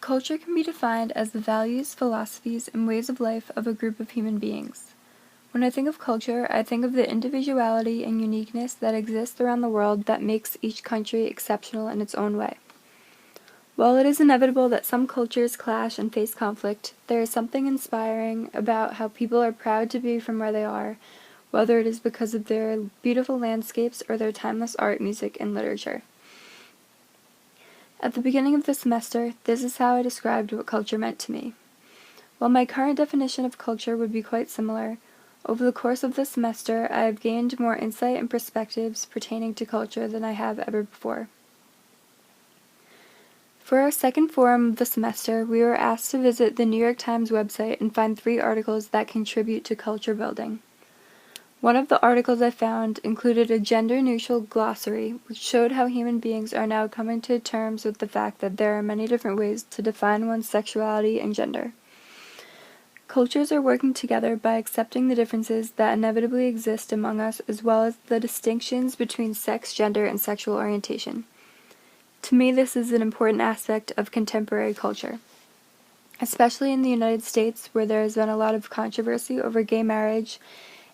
Culture can be defined as the values, philosophies, and ways of life of a group of human beings. When I think of culture, I think of the individuality and uniqueness that exists around the world that makes each country exceptional in its own way. While it is inevitable that some cultures clash and face conflict, there is something inspiring about how people are proud to be from where they are, whether it is because of their beautiful landscapes or their timeless art, music, and literature. At the beginning of the semester, this is how I described what culture meant to me. While my current definition of culture would be quite similar, over the course of the semester I have gained more insight and perspectives pertaining to culture than I have ever before. For our second forum of the semester, we were asked to visit the New York Times website and find 3 articles that contribute to culture building. One of the articles I found included a gender-neutral glossary, which showed how human beings are now coming to terms with the fact that there are many different ways to define one's sexuality and gender. Cultures are working together by accepting the differences that inevitably exist among us, as well as the distinctions between sex, gender, and sexual orientation. To me, this is an important aspect of contemporary culture, especially in the United States, where there has been a lot of controversy over gay marriage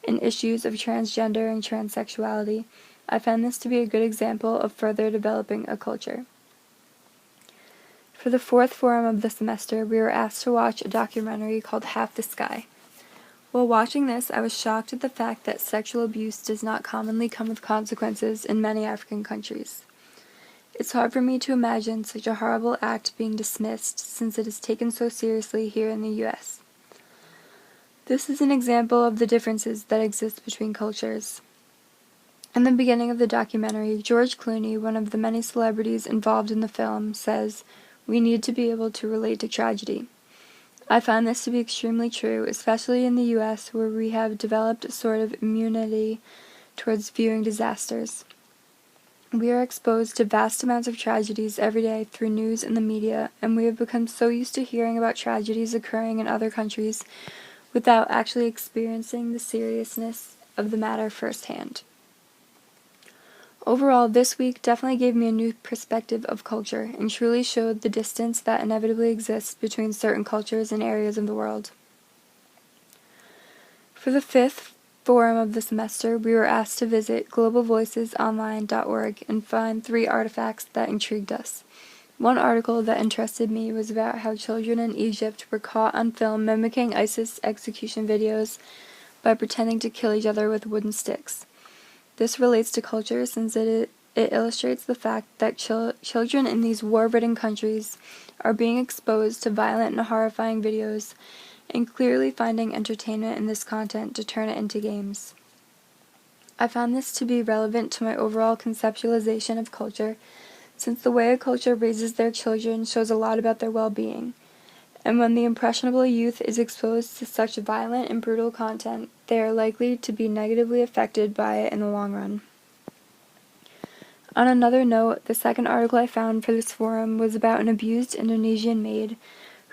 and issues of transgender and transsexuality. I found this to be a good example of further developing a culture. For the 4th forum of the semester, we were asked to watch a documentary called Half the Sky. While watching this, I was shocked at the fact that sexual abuse does not commonly come with consequences in many African countries. It's hard for me to imagine such a horrible act being dismissed, since it is taken so seriously here in the U.S. This is an example of the differences that exist between cultures. In the beginning of the documentary, George Clooney, one of the many celebrities involved in the film, says, "We need to be able to relate to tragedy." I find this to be extremely true, especially in the U.S., where we have developed a sort of immunity towards viewing disasters. We are exposed to vast amounts of tragedies every day through news and the media, and we have become so used to hearing about tragedies occurring in other countries without actually experiencing the seriousness of the matter firsthand. Overall, this week definitely gave me a new perspective of culture and truly showed the distance that inevitably exists between certain cultures and areas of the world. For the 5th forum of the semester, we were asked to visit globalvoicesonline.org and find 3 artifacts that intrigued us. One article that interested me was about how children in Egypt were caught on film mimicking ISIS execution videos by pretending to kill each other with wooden sticks. This relates to culture since it illustrates the fact that children in these war-ridden countries are being exposed to violent and horrifying videos and clearly finding entertainment in this content to turn it into games. I found this to be relevant to my overall conceptualization of culture, since the way a culture raises their children shows a lot about their well-being, and when the impressionable youth is exposed to such violent and brutal content, they are likely to be negatively affected by it in the long run. On another note, the second article I found for this forum was about an abused Indonesian maid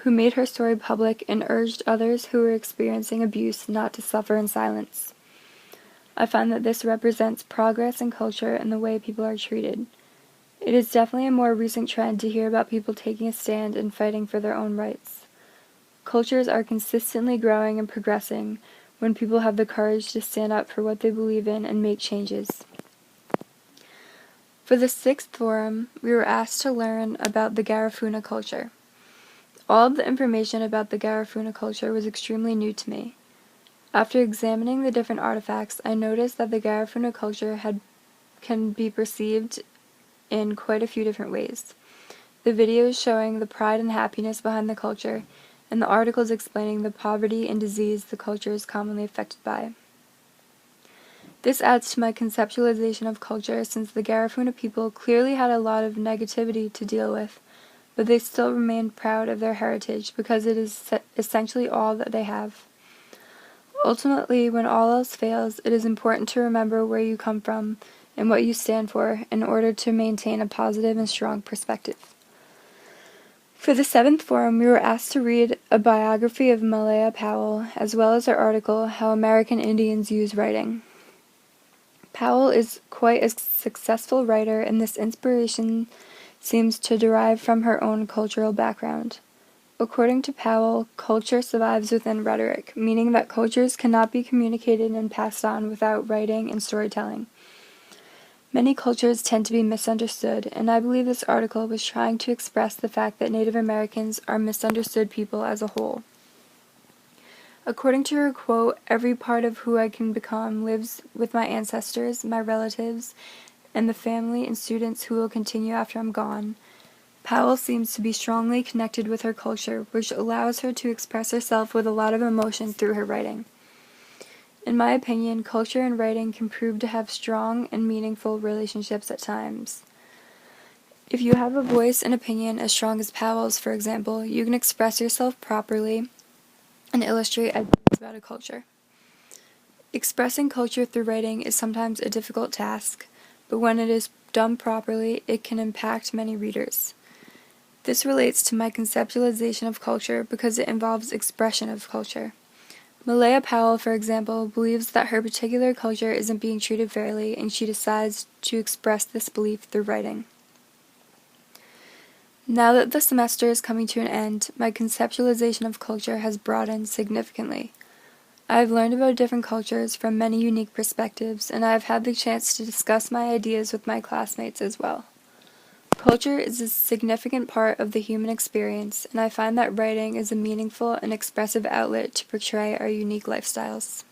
who made her story public and urged others who were experiencing abuse not to suffer in silence. I find that this represents progress in culture and the way people are treated. It is definitely a more recent trend to hear about people taking a stand and fighting for their own rights. Cultures are consistently growing and progressing when people have the courage to stand up for what they believe in and make changes. For the 6th forum, we were asked to learn about the Garifuna culture. All of the information about the Garifuna culture was extremely new to me. After examining the different artifacts, I noticed that the Garifuna culture can be perceived in quite a few different ways. The videos showing the pride and happiness behind the culture, and the articles explaining the poverty and disease the culture is commonly affected by. This adds to my conceptualization of culture, since the Garifuna people clearly had a lot of negativity to deal with, but they still remained proud of their heritage because it is essentially all that they have. Ultimately, when all else fails, it is important to remember where you come from and what you stand for in order to maintain a positive and strong perspective. For the 7th forum, we were asked to read a biography of Malaya Powell, as well as her article, How American Indians Use Writing. Powell is quite a successful writer, and this inspiration seems to derive from her own cultural background. According to Powell, culture survives within rhetoric, meaning that cultures cannot be communicated and passed on without writing and storytelling. Many cultures tend to be misunderstood, and I believe this article was trying to express the fact that Native Americans are misunderstood people as a whole. According to her quote, "Every part of who I can become lives with my ancestors, my relatives, and the family and students who will continue after I'm gone." Powell seems to be strongly connected with her culture, which allows her to express herself with a lot of emotion through her writing. In my opinion, culture and writing can prove to have strong and meaningful relationships at times. If you have a voice and opinion as strong as Powell's, for example, you can express yourself properly and illustrate ideas about a culture. Expressing culture through writing is sometimes a difficult task, but when it is done properly, it can impact many readers. This relates to my conceptualization of culture because it involves expression of culture. Malaya Powell, for example, believes that her particular culture isn't being treated fairly, and she decides to express this belief through writing. Now that the semester is coming to an end, my conceptualization of culture has broadened significantly. I have learned about different cultures from many unique perspectives, and I have had the chance to discuss my ideas with my classmates as well. Culture is a significant part of the human experience, and I find that writing is a meaningful and expressive outlet to portray our unique lifestyles.